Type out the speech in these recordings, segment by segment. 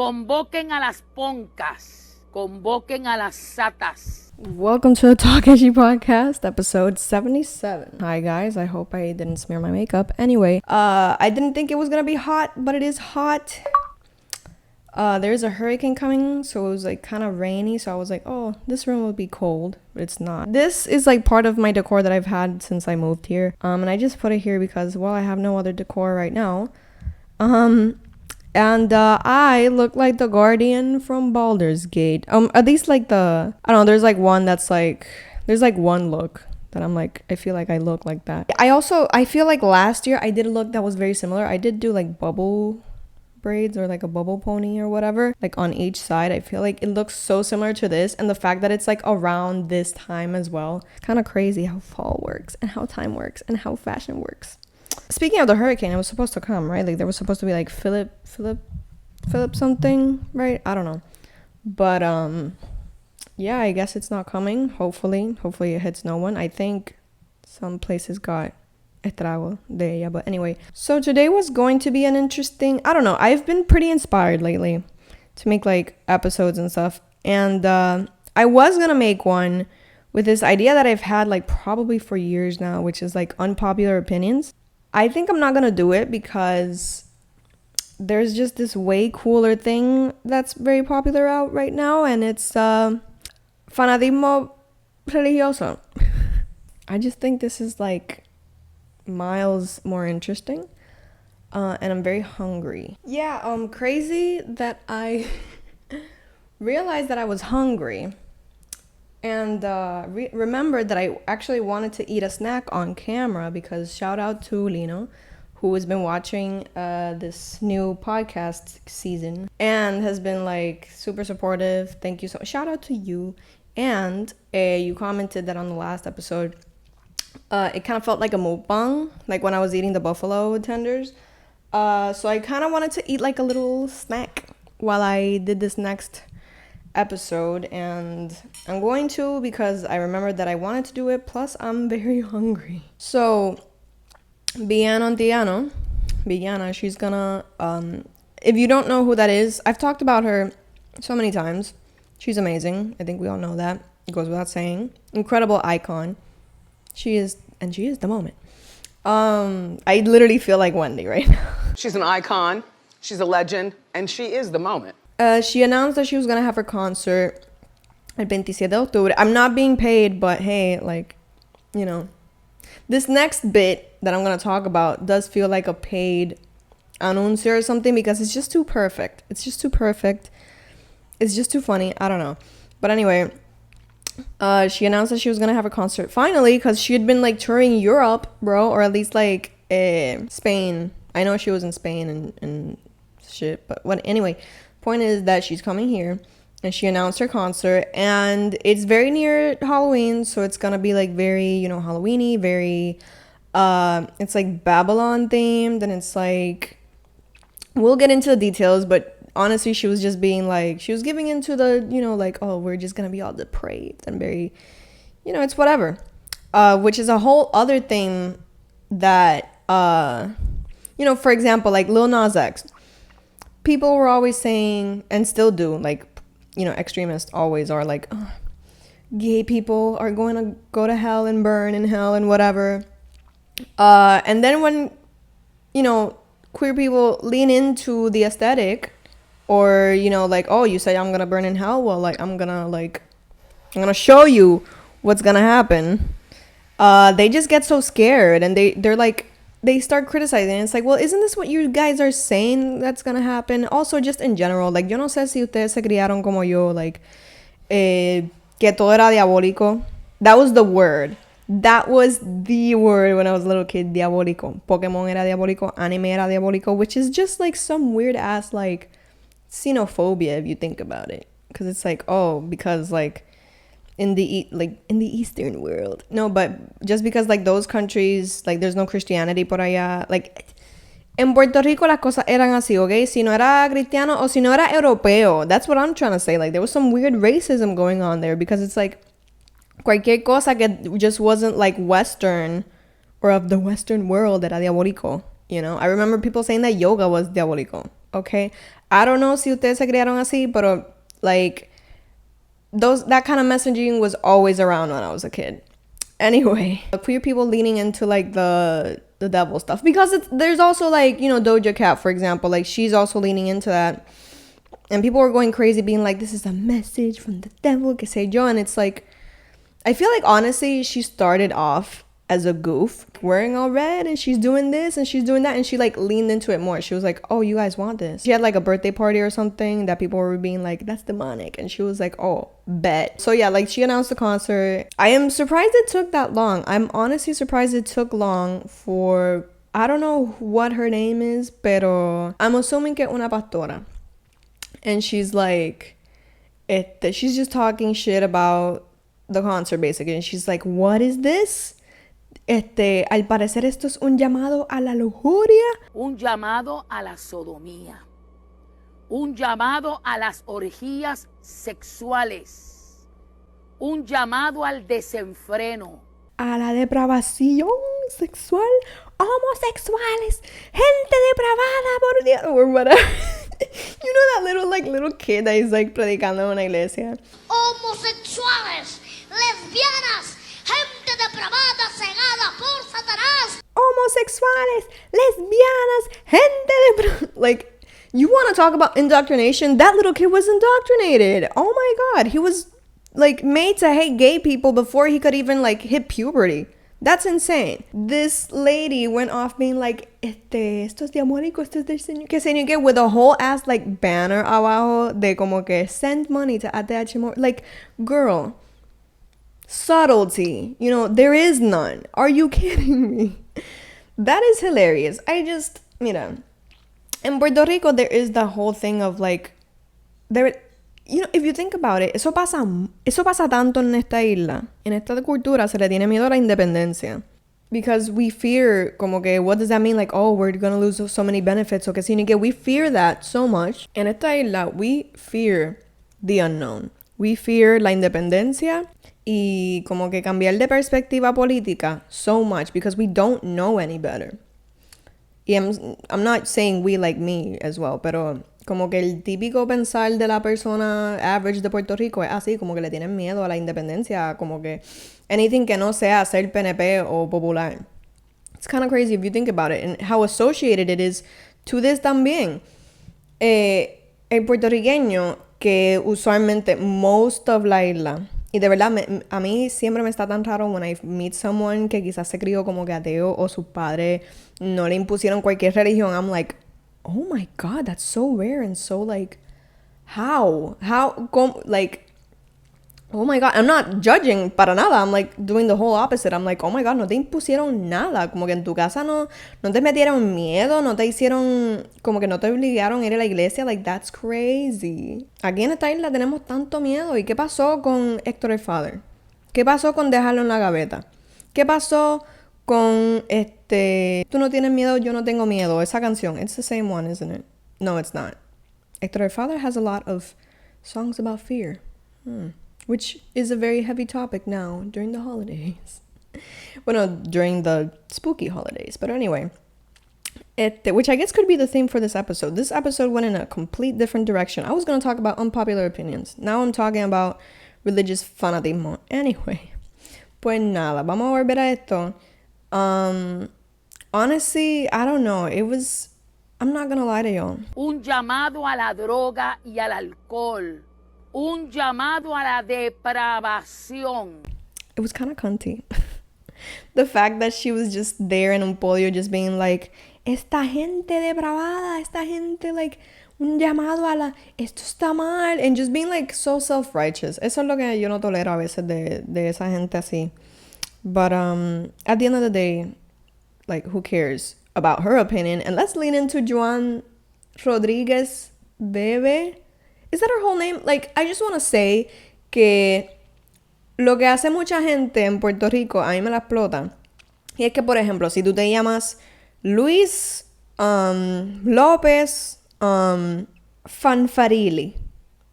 Convoquen a las poncas. Convoquen a las satas. Welcome to the TALKESHI podcast, episode 77. Hi guys, I hope I didn't smear my makeup. Anyway, I didn't think it was gonna be hot, but it is hot. There's a hurricane coming, so it was like kind of rainy, so I was like, oh, this room will be cold, but it's not. This is like part of my decor that I've had since I moved here, and I just put it here because, well, I have no other decor right now. I look like the Guardian from Baldur's Gate. At least like I don't know, there's like one that's like, there's like one look that I'm like, I feel like I look like that. I feel like last year I did a look that was very similar. I did do like bubble braids or like a bubble pony or whatever, like on each side. I feel like it looks so similar to this, and the fact that it's like around this time as well. Kind of crazy how fall works and how time works and how fashion works. Speaking of the hurricane, it was supposed to come, right? Like there was supposed to be like Philip something, right? I don't know. But yeah, I guess it's not coming. Hopefully it hits no one. I think some places got estrago de ella, but anyway. So today was going to be an interesting, I don't know, I've been pretty inspired lately to make like episodes and stuff. And I was gonna make one with this idea that I've had like probably for years now, which is like unpopular opinions. I think I'm not gonna do it because there's just this way cooler thing that's very popular out right now, and it's fanatismo religioso. I just think this is like miles more interesting, and I'm very hungry. Yeah, crazy that I realized that I was hungry, and remembered that I actually wanted to eat a snack on camera, because shout out to Lino, who has been watching this new podcast season and has been like super supportive. Thank you so much. Shout out to you. And you commented that on the last episode, it kind of felt like a mukbang, like when I was eating the buffalo tenders. So I kind of wanted to eat like a little snack while I did this next episode, and I'm going to, because I remembered that I wanted to do it, plus I'm very hungry. So Villana, she's gonna if you don't know who that is, I've talked about her so many times. She's amazing. I think we all know that. It goes without saying. Incredible icon. She is the moment. I literally feel like Wendy right now. She's an icon, she's a legend, and she is the moment. She announced that she was gonna have her concert el 27 de octubre. I'm not being paid, but hey, like, you know, this next bit that I'm gonna talk about does feel like a paid anuncio or something, because it's just too perfect. It's just too perfect. It's just too funny. I don't know. But anyway, she announced that she was gonna have a concert finally, because she had been like touring Europe, bro, or at least like Spain. I know she was in Spain and shit, but anyway, point is that she's coming here, and she announced her concert, and it's very near Halloween, so it's gonna be like very, you know, Halloweeny, very it's like Babylon themed, and it's like, we'll get into the details, but honestly, she was just being like, she was giving into the, you know, like, oh, we're just gonna be all depraved and very, you know, it's whatever, which is a whole other thing that you know, for example, like Lil Nas X, people were always saying, and still do, like, you know, extremists always are like, oh, gay people are going to go to hell and burn in hell and whatever. And then when, you know, queer people lean into the aesthetic, or, you know, like, oh, you say I'm going to burn in hell? Well, like, I'm going to show you what's going to happen. They just get so scared, and they're like, they start criticizing. It's like, well, isn't this what you guys are saying that's gonna happen? Also, just in general, like, yo no sé si ustedes se criaron como yo, like, que todo era diabólico. That was the word. That was the word when I was a little kid, diabólico. Pokemon era diabólico, anime era diabólico, which is just like some weird ass like xenophobia if you think about it, because it's like, oh, because like in the Eastern world. No, but just because like those countries, like there's no Christianity por allá. Like en Puerto Rico las cosas eran así, okay? Si no era cristiano o si no era europeo. That's what I'm trying to say. Like there was some weird racism going on there, because it's like cualquier cosa que just wasn't like Western or of the Western world era diabólico, you know? I remember people saying that yoga was diabólico. okay? I don't know si ustedes se criaron así, pero like that kind of messaging was always around when I was a kid. Anyway, queer people leaning into like the devil stuff, because there's also like, you know, Doja Cat, for example, like she's also leaning into that, and people were going crazy being like, this is a message from the devil, que sé yo. And it's like, I feel like honestly she started off as a goof, wearing all red, and she's doing this and she's doing that, and she like leaned into it more. She was like, oh, you guys want this? She had like a birthday party or something that people were being like, that's demonic, and she was like, oh, bet. So yeah, like she announced the concert. I am surprised it took that long. I'm honestly surprised it took long for, I don't know what her name is, pero I'm assuming que una pastora, and she's like, she's just talking shit about the concert basically, and she's like, what is this? Al parecer esto es un llamado a la lujuria. Un llamado a la sodomía. Un llamado a las orgías sexuales. Un llamado al desenfreno. A la depravación sexual. Homosexuales. Gente depravada, por Dios. Or whatever. You know that little kid that is like predicando en una iglesia. Homosexuales. Lesbianas. Gente depravada, cegada por Satanás. Homosexuales, lesbianas, gente de... Like, you want to talk about indoctrination? That little kid was indoctrinated. Oh my God. He was, like, made to hate gay people before he could even, like, hit puberty. That's insane. This lady went off being like, esto es diabólico, esto es del Señor. Que Señor, que with a whole ass, like, banner abajo de como que send money to ATH. Like, girl... Subtlety, you know, there is none. Are you kidding me? That is hilarious. Mira, in Puerto Rico there is the whole thing of like, you know, if you think about it, eso pasa tanto en esta isla. En esta cultura se le tiene miedo a la independencia, because we fear, como que, what does that mean? Like, oh, we're gonna lose so many benefits. Okay, so we fear that so much. En esta isla we fear the unknown. We fear la independencia y como que cambiar de perspectiva política so much, because we don't know any better. Y I'm not saying we like me as well, pero como que el típico pensar de la persona average de Puerto Rico es así, como que le tienen miedo a la independencia, como que anything que no sea ser PNP o popular. It's kind of crazy if you think about it, and how associated it is to this también. El puertorriqueño, que usualmente most of la isla, y de verdad a mí siempre me está tan raro when I meet someone que quizás se crió como que ateo o sus padres no le impusieron cualquier religión. I'm like, oh my God, that's so rare, and so like, like, oh my God, I'm not judging para nada. I'm like doing the whole opposite. I'm like, oh my God, no te impusieron nada. Como que en tu casa no te metieron miedo, no te hicieron, como que no te obligaron a ir a la iglesia. Like, that's crazy. Aquí en esta isla tenemos tanto miedo. ¿Y qué pasó con Héctor el Father? ¿Qué pasó con dejarlo en la gaveta? ¿Qué pasó con tú no tienes miedo, yo no tengo miedo? Esa canción, it's the same one, isn't it? No, it's not. Héctor el Father has a lot of songs about fear. Which is a very heavy topic now during the holidays. Well, no, during the spooky holidays. But anyway, which I guess could be the theme for this episode. This episode went in a complete different direction. I was going to talk about unpopular opinions. Now I'm talking about religious fanatismo. Anyway, pues nada, vamos a volver a esto. Honestly, I don't know. I'm not going to lie to y'all. Un llamado a la droga y al alcohol. Un llamado a la depravación. It was kind of cunty. The fact that she was just there in un podio just being like, esta gente depravada, esta gente, like, un llamado a la, esto está mal, and just being like so self-righteous. Eso es lo que yo no tolero a veces de esa gente así. But at the end of the day, like, who cares about her opinion? And let's lean into Joanne Veve. Is that her whole name? Like, I just want to say que lo que hace mucha gente en Puerto Rico, a mí me la explota. Y es que, por ejemplo, si tú te llamas Luis López Fanfarili,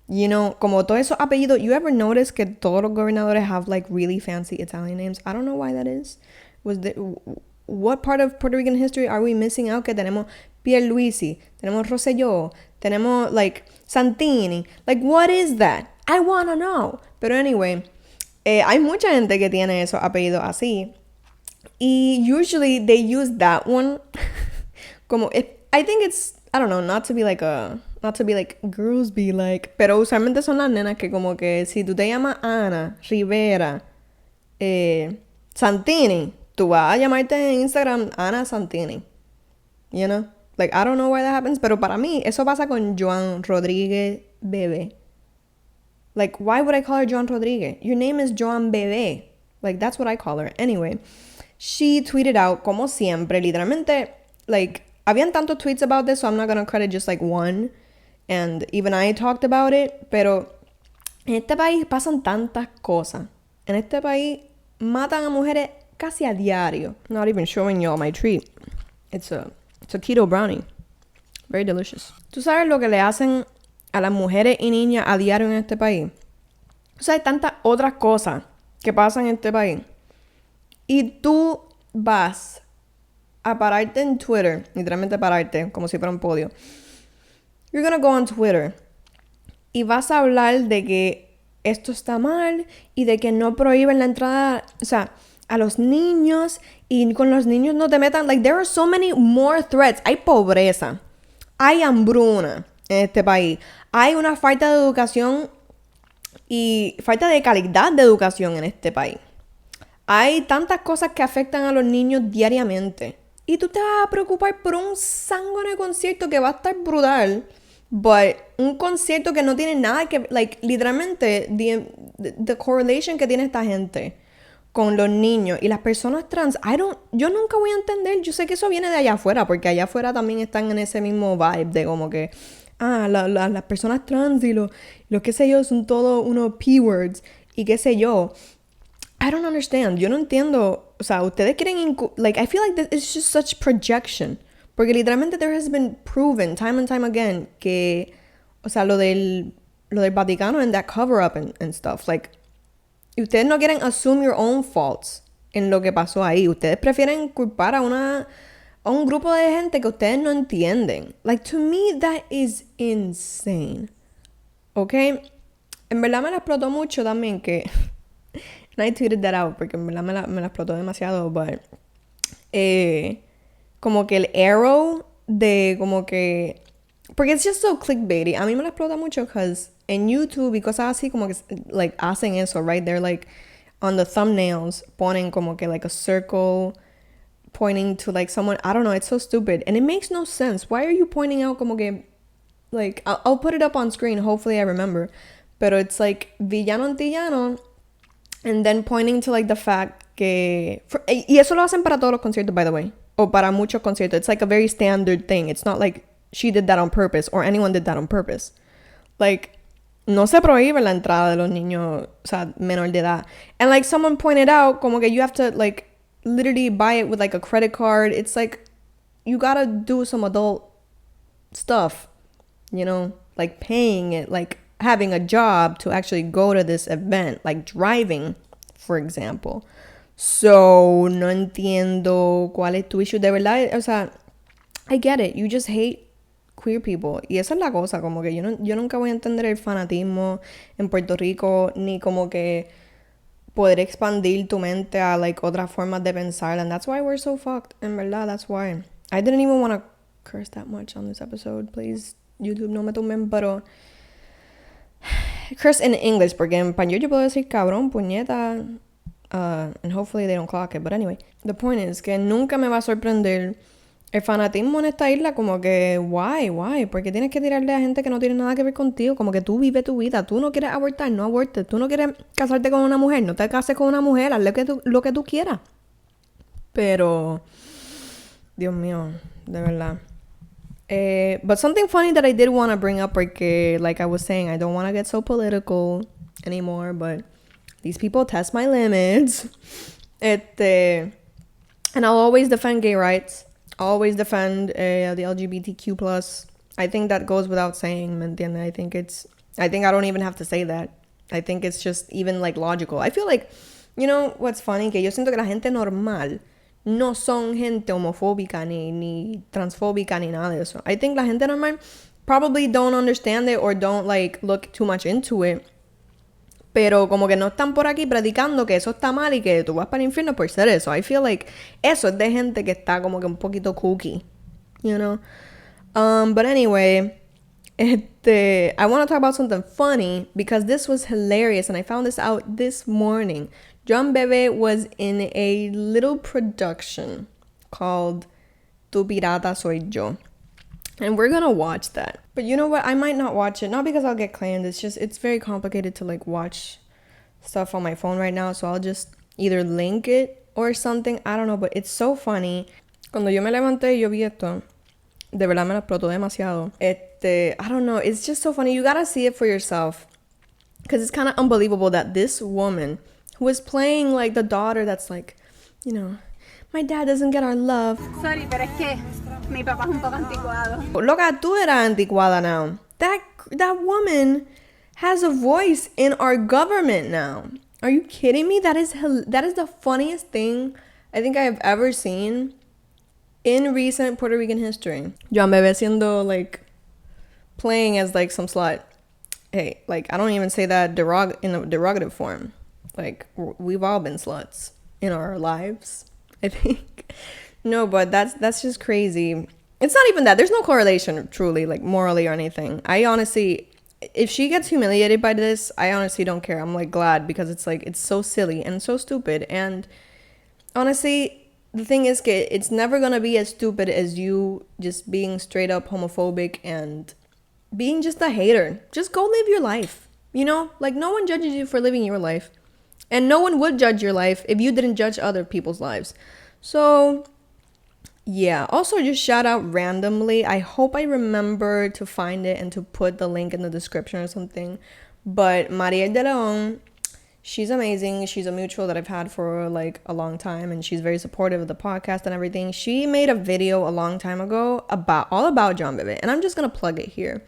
you know, como todos esos apellidos, you ever notice que todos los gobernadores have, like, really fancy Italian names? I don't know why that is. what part of Puerto Rican history are we missing out? Que tenemos Pierluisi, tenemos Rosselló, tenemos, like, Santini. Like, what is that? I wanna know. Pero anyway, hay mucha gente que tiene esos apellidos así. Y usually they use that one como, I think it's, I don't know, not to be like girls be like, pero usualmente son las nenas que como que si tú te llamas Ana Rivera Santini, tú vas a llamarte en Instagram Ana Santini, you know, like I don't know why that happens, pero para mí eso pasa con Joanne Rodríguez Veve. Like, why would I call her Joanne Rodríguez? Your name is Joanne Veve. Like, that's what I call her. Anyway, she tweeted out, como siempre, literalmente, like, habían tantos tweets about this, so I'm not gonna credit just like one. And even I talked about it. Pero en este país pasan tantas cosas. En este país matan a mujeres casi a diario. Not even showing y'all my treat. It's a keto brownie. Very delicious. ¿Tú sabes lo que le hacen a las mujeres y niñas a diario en este país? O sea, hay tantas otras cosas que pasan en este país. Y tú vas a pararte en Twitter, literalmente pararte, como si fuera un podio. You're gonna go on Twitter y vas a hablar de que esto está mal y de que no prohíben la entrada, o sea, a los niños, y con los niños no te metan. Like, there are so many more threats. Hay pobreza, hay hambruna en este país, hay una falta de educación y falta de calidad de educación en este país. Hay tantas cosas que afectan a los niños diariamente. Y tú te vas a preocupar por un zángano de concierto que va a estar brutal, but un concierto que no tiene nada que, like, literalmente, the correlation que tiene esta gente con los niños y las personas trans, yo nunca voy a entender. Yo sé que eso viene de allá afuera, porque allá afuera también están en ese mismo vibe de como que, las personas trans y los qué sé yo, son todos unos P-words y qué sé yo. I don't understand. Yo no entiendo. O sea, ustedes quieren... like, I feel like this is just such projection. Porque literalmente there has been proven time and time again que... O sea, lo del Vaticano and that cover-up and stuff. Like, ustedes no quieren assume your own faults en lo que pasó ahí. Ustedes prefieren culpar a un grupo de gente que ustedes no entienden. Like, to me, that is insane. ¿Ok? En verdad me la explotó mucho también que... And I tweeted that out porque en verdad me la explotó demasiado, but como que el arrow de como que, porque it's just so clickbaity. A mí me la explota mucho because en YouTube y cosas así como que like hacen eso, right? They're like on the thumbnails ponen como que like a circle pointing to like someone. I don't know, it's so stupid and it makes no sense. Why are you pointing out como que, like, I'll put it up on screen, hopefully I remember, pero it's like villano antillano. And then pointing to like the fact que... y eso lo hacen para todos los conciertos, by the way. O para muchos conciertos. It's like a very standard thing. It's not like she did that on purpose or anyone did that on purpose. Like, no se prohíbe la entrada de los niños, o sea, menor de edad. And like someone pointed out, como que you have to like literally buy it with like a credit card. It's like, you gotta do some adult stuff, you know? Like paying it, like... having a job to actually go to this event, like driving, for example. So, no entiendo cuál es tu issue. De verdad, o sea, I get it. You just hate queer people. Y esa es la cosa, como que yo nunca voy a entender el fanatismo en Puerto Rico, ni como que poder expandir tu mente a, like, otras formas de pensar. And that's why we're so fucked. En verdad, that's why. I didn't even want to curse that much on this episode. Please, YouTube, no me tumben, pero... curse in English, porque en español yo puedo decir cabrón, puñeta, and hopefully they don't clock it, but anyway, the point is que nunca me va a sorprender el fanatismo en esta isla, como que why, porque tienes que tirarle a gente que no tiene nada que ver contigo, como que tú vive tu vida, tú no quieres abortar, no abortes, tú no quieres casarte con una mujer, no te cases con una mujer, haz lo que tú quieras, pero Dios mío, de verdad. But something funny that I did want to bring up, porque like I was saying, I don't want to get so political anymore, but these people test my limits. And I'll always defend gay rights. I'll always defend the LGBTQ+. I think that goes without saying, ¿me entiende? I think I don't even have to say that. I think it's just even like logical. I feel like, you know what's funny? Que yo siento que la gente normal no son gente homofóbica ni transfóbica ni nada de eso. I think la gente normal probably don't understand it or don't like look too much into it. Pero como que no están por aquí predicando que eso está mal y que tú vas para el infierno por ser eso. I feel like eso es de gente que está como que un poquito kooky, you know? But anyway, I want to talk about something funny because this was hilarious and I found this out this morning. Joanne Veve was in a little production called Tu Pirata Soy Yo. And we're gonna watch that. But you know what? I might not watch it. Not because I'll get claimed. It's just, it's very complicated to like watch stuff on my phone right now. So I'll just either link it or something. I don't know. But it's so funny. Cuando yo me levanté y yo vi esto, de verdad me la explotó demasiado. I don't know. It's just so funny. You gotta see it for yourself. Because it's kind of unbelievable that this woman who is playing like the daughter that's like, you know, my dad doesn't get our love. Sorry, pero es que mi papá es un poco anticuado. Loca, tú eras anticuada now. That woman has a voice in our government now. Are you kidding me? That is the funniest thing I think I have ever seen in recent Puerto Rican history. Joanne Veve siendo like playing as like some slut. Hey, like I don't even say that in a derogative form. Like we've all been sluts in our lives, I think. No, but that's just crazy. It's not even that. There's no correlation, truly, like morally or anything. I honestly, if she gets humiliated by this, I honestly don't care. I'm like glad because it's like, it's so silly and so stupid. And honestly, the thing is, it's never gonna be as stupid as you just being straight up homophobic and being just a hater. Just go live your life. You know, like no one judges you for living your life. And no one would judge your life if you didn't judge other people's lives. So yeah, also just shout out randomly. I hope I remember to find it and to put the link in the description or something. But Marielle de Leon, she's amazing. She's a mutual that I've had for like a long time, and she's very supportive of the podcast and everything. She made a video a long time ago all about Joanne Veve, and I'm just gonna plug it here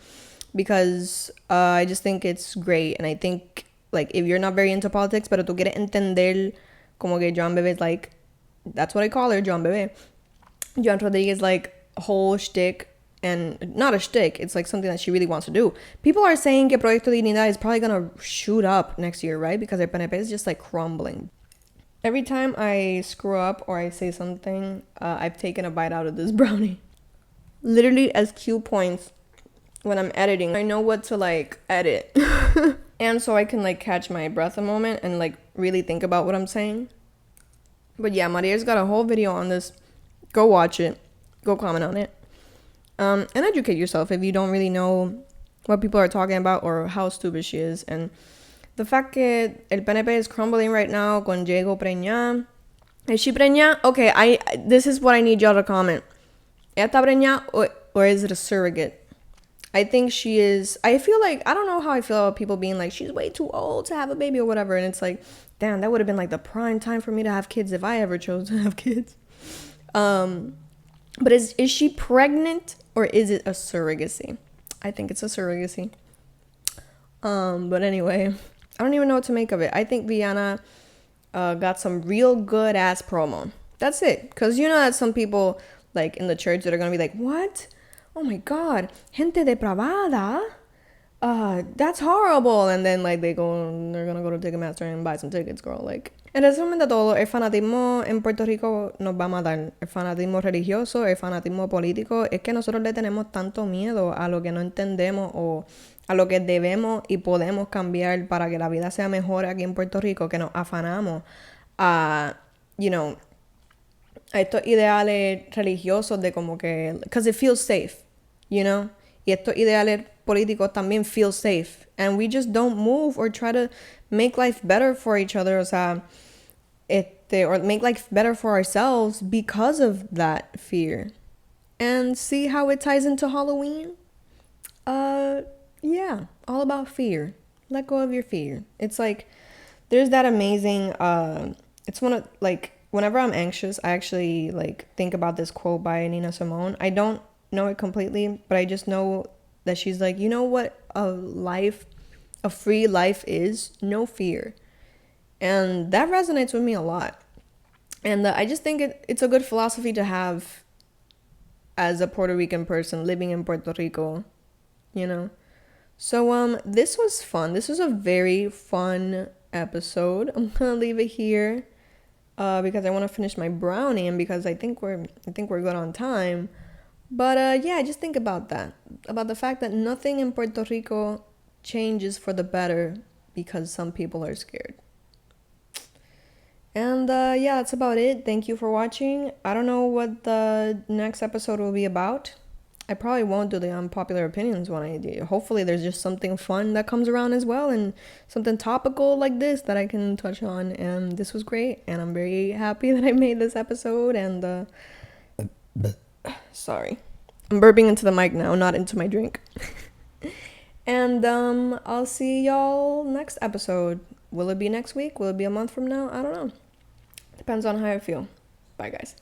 because I just think it's great. And I think like if you're not very into politics, pero tú quieres entender como que Joanne Veve is like, that's what I call her, Joanne Veve. Joan Rodriguez like a whole shtick, and not a shtick, it's like something that she really wants to do. People are saying que Proyecto Dignidad is probably gonna shoot up next year, right? Because el PNP is just like crumbling. Every time I screw up or I say something, I've taken a bite out of this brownie. Literally as cue points when I'm editing. I know what to like edit. And so I can like catch my breath a moment and like really think about what I'm saying. But yeah, Marielle's got a whole video on this. Go watch it. Go comment on it. And educate yourself if you don't really know what people are talking about or how stupid she is. And the fact that el PNP is crumbling right now con Diego Preñá. Is she Preñá? Okay, this is what I need y'all to comment. ¿Ella está preñá or is it a surrogate? I think she is. I feel like, I don't know how I feel about people being like, she's way too old to have a baby or whatever. And it's like, damn, that would have been like the prime time for me to have kids if I ever chose to have kids. But is she pregnant or is it a surrogacy? I think it's a surrogacy. But anyway, I don't even know what to make of it. I think Villana got some real good ass promo. That's it. Because you know that some people like in the church that are gonna be like, what? Oh my god, gente depravada. That's horrible. And then like they're gonna go to Ticketmaster and buy some tickets, girl. Like, en resumen de todo, el fanatismo en Puerto Rico nos va a matar. El fanatismo religioso, el fanatismo político. Es que nosotros le tenemos tanto miedo a lo que no entendemos o a lo que debemos y podemos cambiar para que la vida sea mejor aquí en Puerto Rico, que nos afanamos a, you know, a estos ideales religiosos de como que, because it feels safe, you know, y estos ideales políticos también feel safe, and we just don't move or try to make life better for each other, o sea, or make life better for ourselves because of that fear. And see how it ties into Halloween? Yeah, all about fear. Let go of your fear. It's like, there's that amazing, it's one of, like, whenever I'm anxious, I actually, like, think about this quote by Nina Simone. I don't know it completely, but I just know that she's like, you know what a free life is? No fear. And that resonates with me a lot. And I just think it's a good philosophy to have as a Puerto Rican person living in Puerto Rico, you know. So this was fun. This was a very fun episode. I'm gonna leave it here because I want to finish my brownie and because I think we're good on time. But yeah, just think about that, about the fact that nothing in Puerto Rico changes for the better because some people are scared. And yeah, that's about it. Thank you for watching. I don't know what the next episode will be about. I probably won't do the unpopular opinions one I do. Hopefully there's just something fun that comes around as well, and something topical like this that I can touch on. And this was great, and I'm very happy that I made this episode. And sorry, I'm burping into the mic now, not into my drink. And I'll see y'all next episode. Will it be next week? Will it be a month from now? I don't know. Depends on how I feel. Bye, guys.